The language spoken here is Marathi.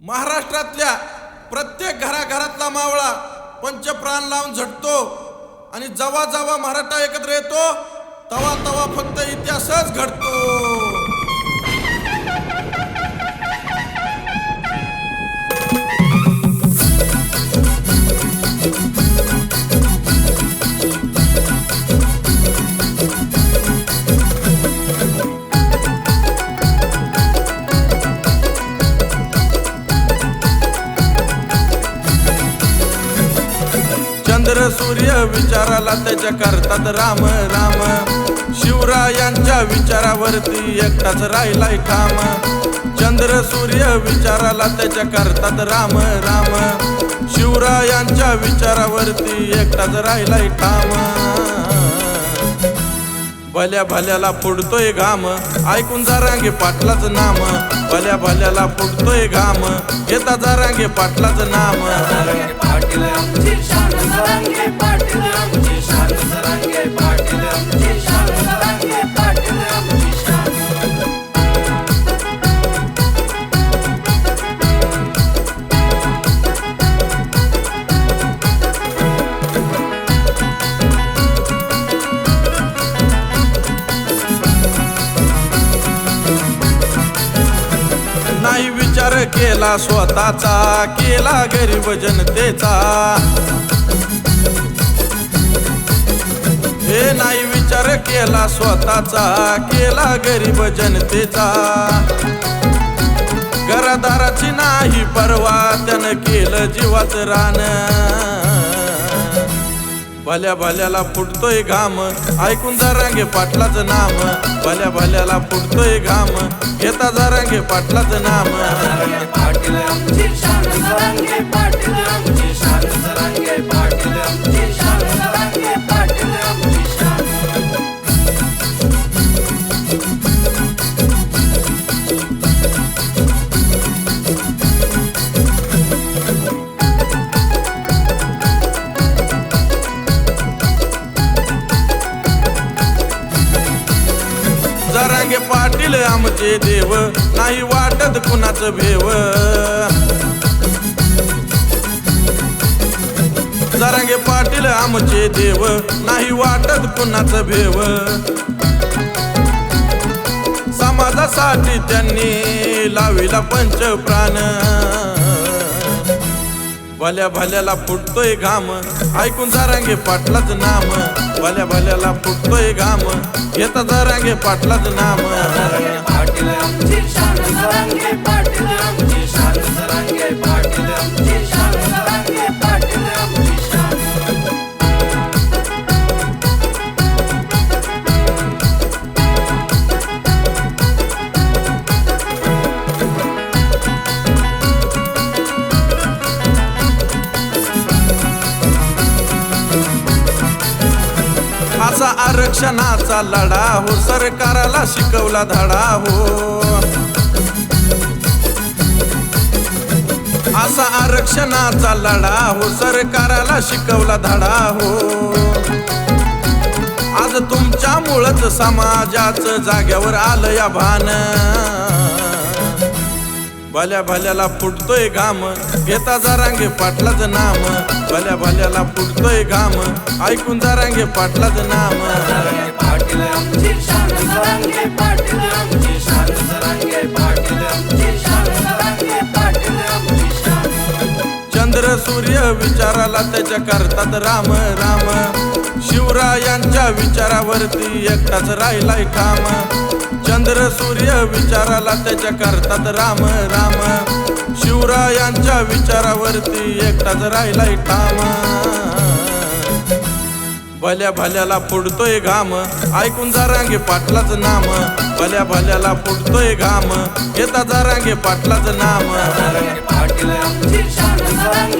महाराष्ट्रातल्या प्रत्येक घराघरातला मावळा पंचप्राण लावून झटतो आणि जेव्हा जेव्हा मराठा एकत्र येतो तवा तवा फक्त इतिहासच घडतो। चंद्र सूर्य विचाराला त्याच्या करतात राम राम, शिवरायांच्या विचारावरती एकटाच राहिलाय ठाम। चंद्र सूर्य विचाराला त्याच्या करतात राम राम, शिवरायांच्या विचारावरती एकटाच राहिलाय ठाम। भल्या भल्याला फुटतोय घाम, ऐकून जरांगे पाटलाच नाम। भल्या भल्याला फुटतोय घाम, घेता जरांगे पाटलाच नाम। पाटील आमची शान जरांगे, पाटील आमची शान जरांगे, पाटील आमची शान जरांगे, पाटील आमची शान। नाही विचार केला स्वतःचा, केला गरीब जनतेचा। हे नाही विचार केला स्वतःचा, केला गरीब जनतेचा। घरादाराची नाही परवा, त्यानं केलं जीवाचं रान। भल्या भल्याला फुटतोय घाम, ऐकून जरांगे पाटलाचं नाम। भल्या भल्याला फुटतोय घाम, घेता जरांगे पाटलाचं नाम। पाटील आमची शान जरांगे, पाटील आमची शान जरांगे, पाटील आमची शान जरांगे, पाटील आमची शान। जरांगे पाटील आमचे देव, नाही वाटत कुणाचं भेव। जरांगे पाटील आमचे देव, नाही वाटत कुणाचं भेव। समाजासाठी त्यांनी लाविला पंचप्राण। भल्या भल्याला फुटतोय घाम, ऐकून जरांगे पाटलाचं नाम। भल्या भल्याला फुटतोय घाम, घेता जरांगे पाटलाचं नाम। पाटील आमची शान जरांगे, पाटील आमची शान जरांगे, पाटील आमची शान जरांगे, पाटील आमची शान। असा आरक्षणाचा लढा हो, सरकाराला शिकवला धडा हो। असा आरक्षणाचा लढा हो, सरकाराला शिकवला धडा हो। आज तुमच्यामुळंच समाजाचं जाग्यावर आलं या भान। भल्या भल्याला फुटतोय घाम, घेता जरांगे पाटलाचं नाम। भल्या भल्याला फुटतोय घाम, ऐकून जरांगे पाटलाचं नाम। पाटील आमची शान जरांगे, पाटील आमची शान जरांगे, पाटील आमची शान जरांगे, पाटील आमची शान। चंद्र सूर्य विचाराला त्याच्या करतात राम राम, शिवरायांच्या विचारावरती एकटाच राहिलाय ठाम। चंद्र सूर्य विचाराला त्याच्या करतात राम राम, शिवरायांच्या विचारावरती एकटाच राहिलाय ठाम। भल्या भल्याला फुटतोय घाम, ऐकून जरांगे पाटलाचं नाम। भल्या भल्याला फुटतोय घाम, घेता जरांगे पाटलाचं नाम। पाटील आमची शान जरांगे,